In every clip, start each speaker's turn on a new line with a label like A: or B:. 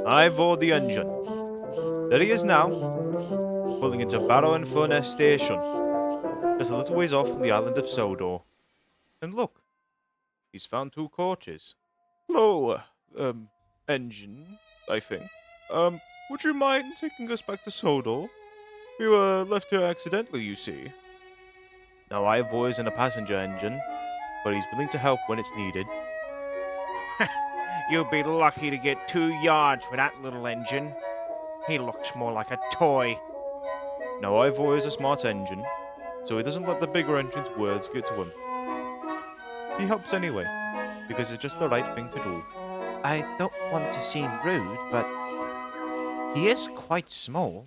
A: Ivor the engine. There he is now, pulling into 𝘭𝘠𝘏 station, just a little ways off from the island of Sodor. And look, he's found two coaches. Hello, engine, I think. Would you mind taking us back to Sodor? We were left here accidentally, you see. Now Ivor isn't a passenger engine, but he's willing to help when it's needed.
B: You'll be lucky to get 2 yards with that little engine. He looks more like a toy.
A: Now Ivor is a smart engine, so he doesn't let the bigger engine's words get to him. He helps anyway, because it's just the right thing to do.
C: I don't want to seem rude, but he is quite small,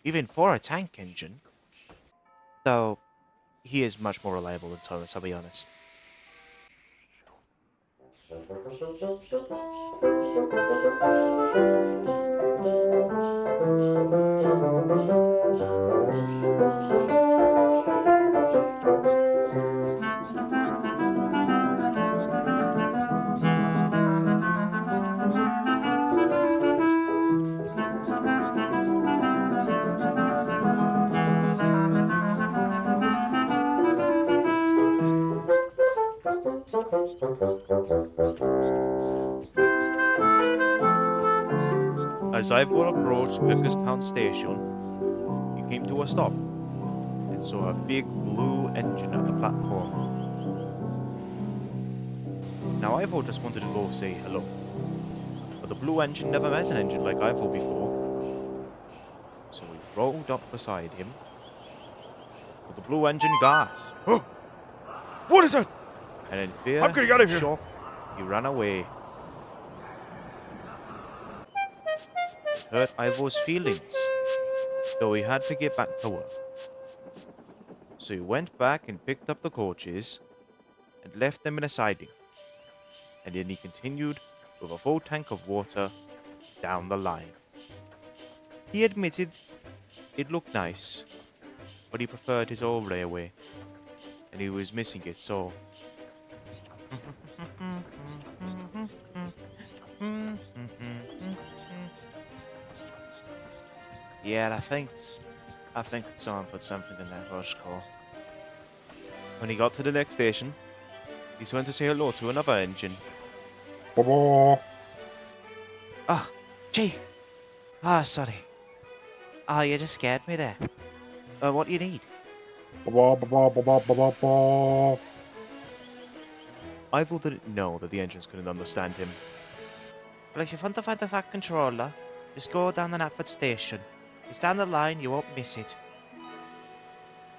C: even for a tank engine. Though, he is much more reliable than Thomas, I'll be honest.
A: As Ivor approached 𝘭𝘰𝘳𝘧𝘵 station, he came to a stop and saw a big blue engine at the platform. Now Ivor just wanted to go say hello, but the blue engine never met an engine like Ivor before, so he rolled up beside him. But the blue engine gasped.
B: Oh! What is that?
A: And in fear
B: I'm getting out of
A: and
B: here.
A: shock, he ran away. It hurt Ivor's feelings, though he had to get back to work. So he went back and picked up the coaches and left them in a siding. And then he continued with a full tank of water down the line. He admitted it looked nice, but he preferred his old railway, and he was missing it so.
C: Yeah, I think someone put something in that rush call.
A: When he got to the next station, he went to say hello to another engine.
C: Oh, gee. Ah, sorry. Ah, you just scared me there. What do you need?
A: Ivor didn't know that the engines couldn't understand him.
C: Well, if you want to find the fat controller, just go down the Knapford station. You stand the line, you won't miss it.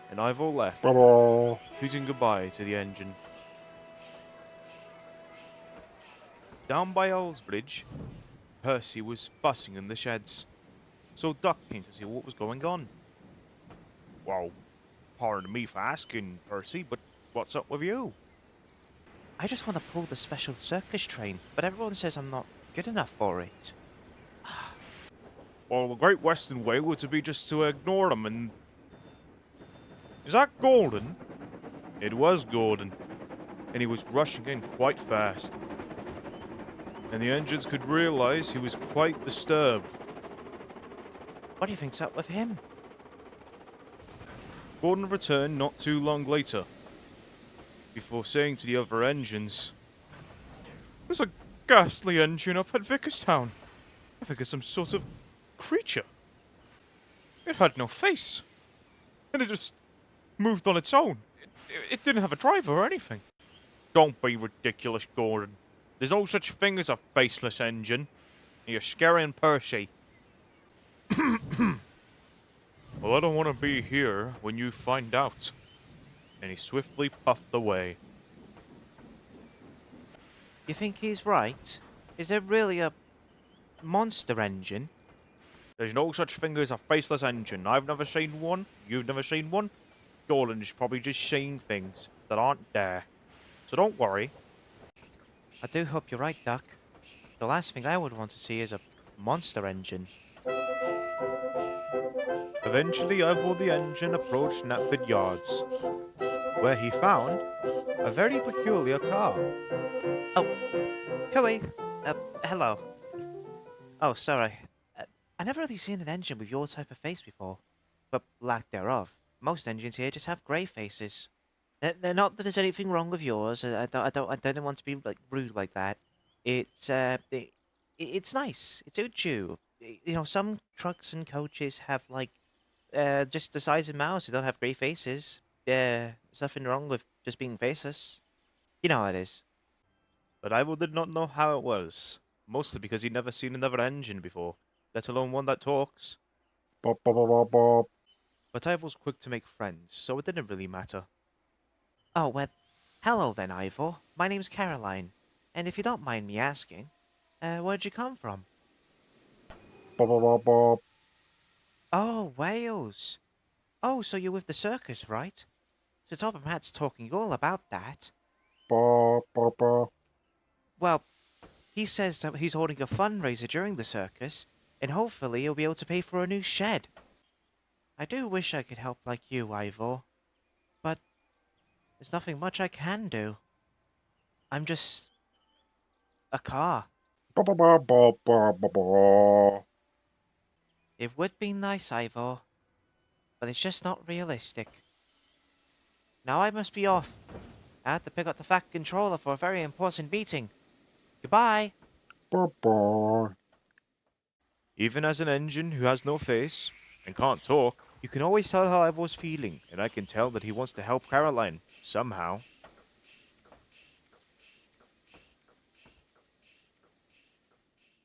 A: And Ivor left, hooting goodbye to the engine. Down by Bridge, Percy was fussing in the sheds, so Duck came to see what was going on.
B: Well, pardon me for asking, Percy, but what's up with you?
C: I just want to pull the special circus train, but everyone says I'm not good enough for it.
B: Well, the Great Western way would to be just to ignore them and... Is that Gordon?
A: It was Gordon, and he was rushing in quite fast. And the engines could realize he was quite disturbed.
C: What do you think's up with him?
A: Gordon returned not too long later, before saying to the other engines, "There's a ghastly engine up at 𝘭𝘰𝘳𝘧𝘵. I think it's some sort of creature. It had no face, and it just moved on its own. It didn't have a driver or anything."
B: Don't be ridiculous, Gordon. There's no such thing as a faceless engine. You're scaring Percy.
A: Well, I don't want to be here when you find out. And he swiftly puffed away.
C: You think he's right? Is there really a monster engine?
B: There's no such thing as a faceless engine. I've never seen one. You've never seen one. Gordon is probably just seeing things that aren't there. So don't worry.
C: I do hope you're right, Doc. The last thing I would want to see is a monster engine.
A: Eventually, Ivor the engine approached Knapford Yards, where he found A very peculiar car.
C: Oh, Chloe. Hello. Oh, sorry. I never really seen an engine with your type of face before. But lack thereof. Most engines here just have grey faces. They're not that there's anything wrong with yours. I don't want to be like rude like that. It's nice. It suits you. You know, some trucks and coaches have like just the size of mouse. They don't have grey faces. There's nothing wrong with just being faceless. You know how it is.
A: But Ivor did not know how it was. Mostly because he'd never seen another engine before, let alone one that talks.
D: Bop, bop, bop, bop, bop.
A: But Ivor was quick to make friends, so it didn't really matter.
C: Oh, well, hello then, Ivor. My name's Caroline. And if you don't mind me asking, where'd you come from?
D: Bop, bop, bop, bop.
C: Oh, Wales. Oh, so you're with the circus, right? So Topham Hatt's talking all about that.
D: Bop, bop, bop.
C: Well, he says that he's holding a fundraiser during the circus, and hopefully he'll be able to pay for a new shed. I do wish I could help like you, Ivor. But there's nothing much I can do. I'm just a car.
D: Bop, bop, bop, bop, bop, bop, bop.
C: It would be nice, Ivor, but it's just not realistic. Now I must be off. I have to pick up the Fat Controller for a very important meeting. Goodbye.
D: Bop, bop.
A: Even as an engine who has no face and can't talk, you can always tell how Ivor's feeling, and I can tell that he wants to help Caroline, somehow.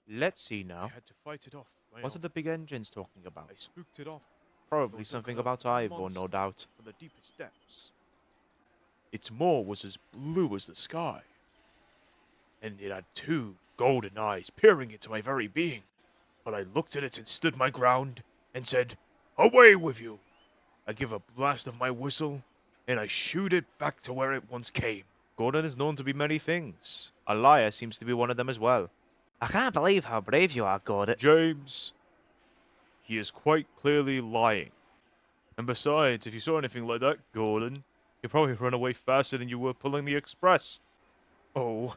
A: Let's see now.
B: I had to fight it off.
A: What are the big engines talking about?
B: I spooked it off.
A: Probably
B: Those
A: something
B: look like
A: about Ivor, no
B: monster
A: doubt.
B: From the deepest depths. Its maw was as blue as the sky, and it had two golden eyes peering into my very being. But I looked at it and stood my ground and said, "Away with you!" I give a blast of my whistle, and I shoot it back to where it once came.
A: Gordon is known to be many things. A liar seems to be one of them as well.
C: I can't believe how brave you are, Gordon.
B: James, he is quite clearly lying. And besides, if you saw anything like that, Gordon, you'd probably run away faster than you were pulling the express. Oh,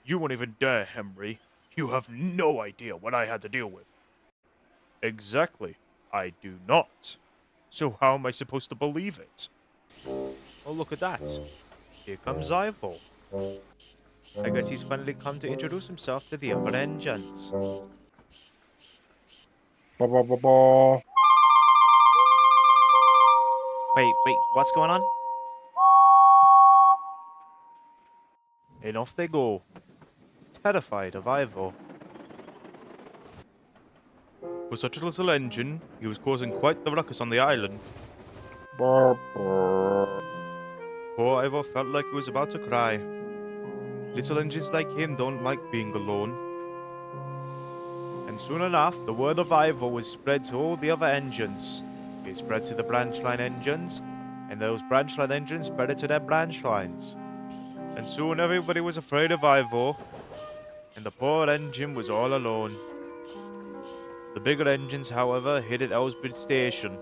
B: you won't even dare, Henry. You have no idea what I had to deal with. Exactly. I do not. So how am I supposed to believe it?
A: Oh, look at that. Here comes Ivor. I guess he's finally come to introduce himself to the other engines.
D: Bop, bop, bop, bop.
C: Wait, what's going on?
A: And off they go, terrified of Ivor. For such a little engine, he was causing quite the ruckus on the island.
D: Bop, bop.
A: Poor Ivor felt like he was about to cry. Little engines like him don't like being alone. And soon enough, the word of Ivor was spread to all the other engines. It spread to the branch line engines, and those branch line engines spread it to their branch lines. And soon everybody was afraid of Ivor, and the poor engine was all alone. The bigger engines, however, hid at 𝘬𝘗𝘓 Station,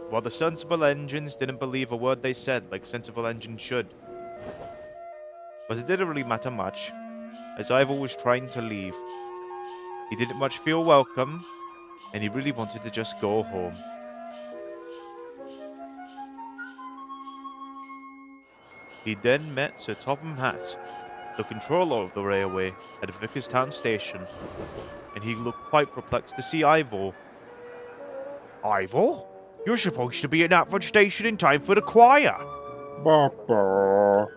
A: while the sensible engines didn't believe a word they said like sensible engines should. But it didn't really matter much, as Ivor was trying to leave. He didn't much feel welcome, and he really wanted to just go home. He then met Sir Topham Hatt, the controller of the railway at Vickerstown Station, and he looked quite perplexed to see Ivor. Ivor? You're supposed to be at Knapford Station in time for the choir.
D: Bop, bop.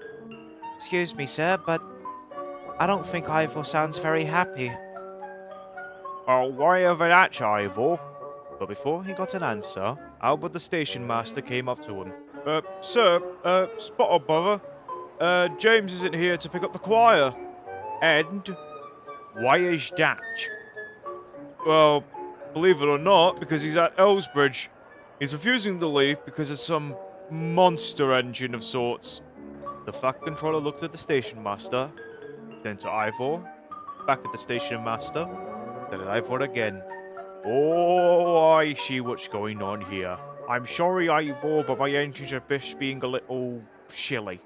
C: Excuse me, sir, but I don't think Ivor sounds very happy.
A: Oh, whatever that, Ivor. But before he got an answer, Albert the station master came up to him. Sir, spot on, brother. James isn't here to pick up the choir. And why is that? Well, believe it or not, because he's at Ellsbridge. He's refusing to leave because of some monster engine of sorts. The Fat Controller looked at the station master, then to Ivor, back at the station master, then at Ivor again. Oh, I see what's going on here. I'm sorry, Ivor, but my engines are just being a little silly.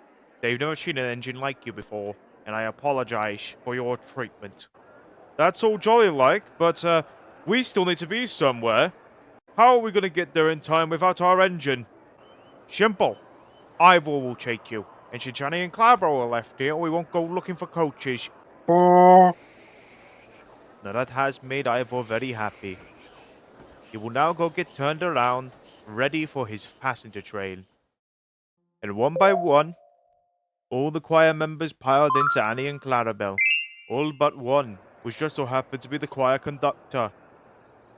B: they've never seen an engine like you before, and I apologize for your treatment. That's all jolly like, but we still need to be somewhere. How are we going to get there in time without our engine? Simple. Ivor will take you, and Shinchani and Clybro are left here, we won't go looking for coaches.
D: Bah.
A: Now that has made Ivor very happy. He will now go get turned around, ready for his passenger train. And one by one, all the choir members piled into Annie and Clarabelle. All but one, which just so happened to be the choir conductor.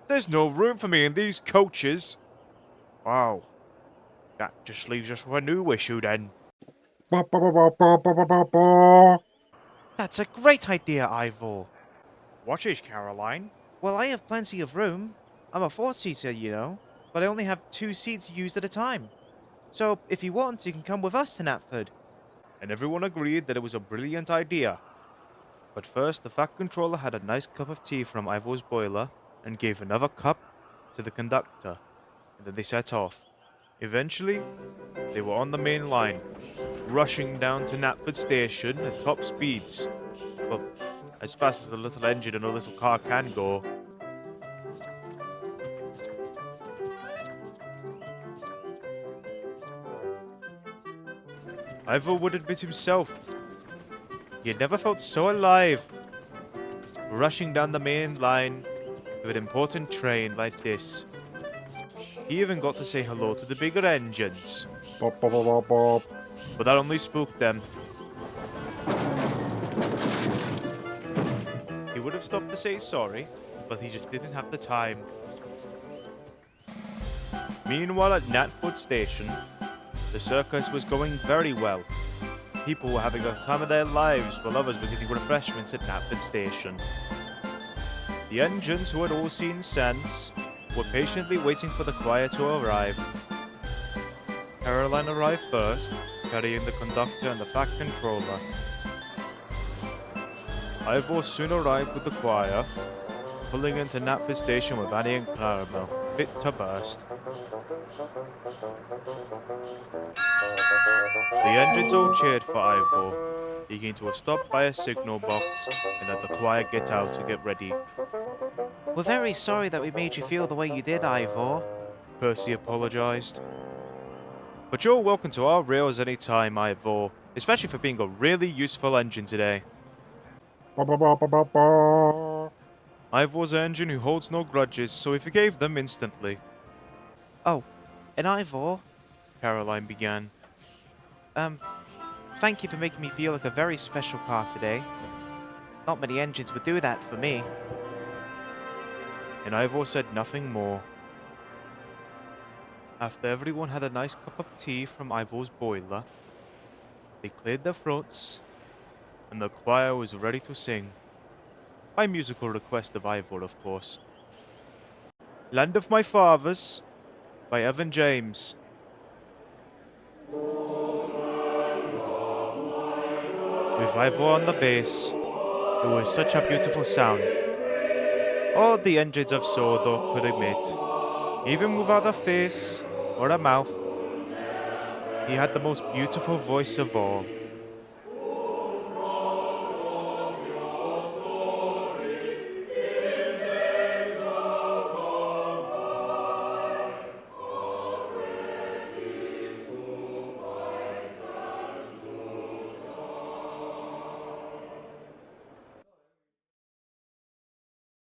A: There's no room for me in these coaches. Wow. That just leaves us with a new issue then.
D: Bah, bah, bah, bah, bah, bah, bah, bah, bah.
C: That's a great idea, Ivor.
B: What is, Caroline?
C: Well, I have plenty of room. I'm a 4-seater, you know, but I only have 2 seats used at a time. So, if you want, you can come with us to Knapford.
A: And everyone agreed that it was a brilliant idea. But first, the Fat Controller had a nice cup of tea from Ivor's boiler and gave another cup to the conductor, and then they set off. Eventually, they were on the main line, rushing down to Knapford Station at top speeds. Well, as fast as a little engine and a little car can go. Ivor would admit himself, he had never felt so alive, rushing down the main line with an important train like this. He even got to say hello to the bigger engines,
D: Bah, bah, bah, bah, bah.
A: but that only spooked them. He would have stopped to say sorry, but he just didn't have the time. Meanwhile at Knapford Station, the circus was going very well. People were having the time of their lives while others were getting refreshments at Knapford Station. The engines, who had all seen sense, were patiently waiting for the choir to arrive. Caroline arrived first, carrying the conductor and the Fat Controller. Ivor soon arrived with the choir, pulling into Knapford Station with Annie and Clarabelle, fit to burst. The engines all cheered for Ivor. He came to a stop by a signal box and let the choir get out to get ready.
C: We're very sorry that we made you feel the way you did, Ivor.
A: Percy apologized. But you're welcome to our rails anytime, Ivor, especially for being a really useful engine today.
D: Bah, bah, bah, bah, bah, bah.
A: Ivor's an engine who holds no grudges, so he forgave them instantly.
C: Oh, and Ivor,
A: Caroline began.
C: thank you for making me feel like a very special car today. Not many engines would do that for me.
A: And Ivor said nothing more. After everyone had a nice cup of tea from Ivor's boiler, they cleared their throats, and the choir was ready to sing. By musical request of Ivor, of course. Land of My Fathers, by Evan James. With Ivor on the bass, it was such a beautiful sound. All the engines of Sodor could admit, even without a face or a mouth, he had the most beautiful voice of all.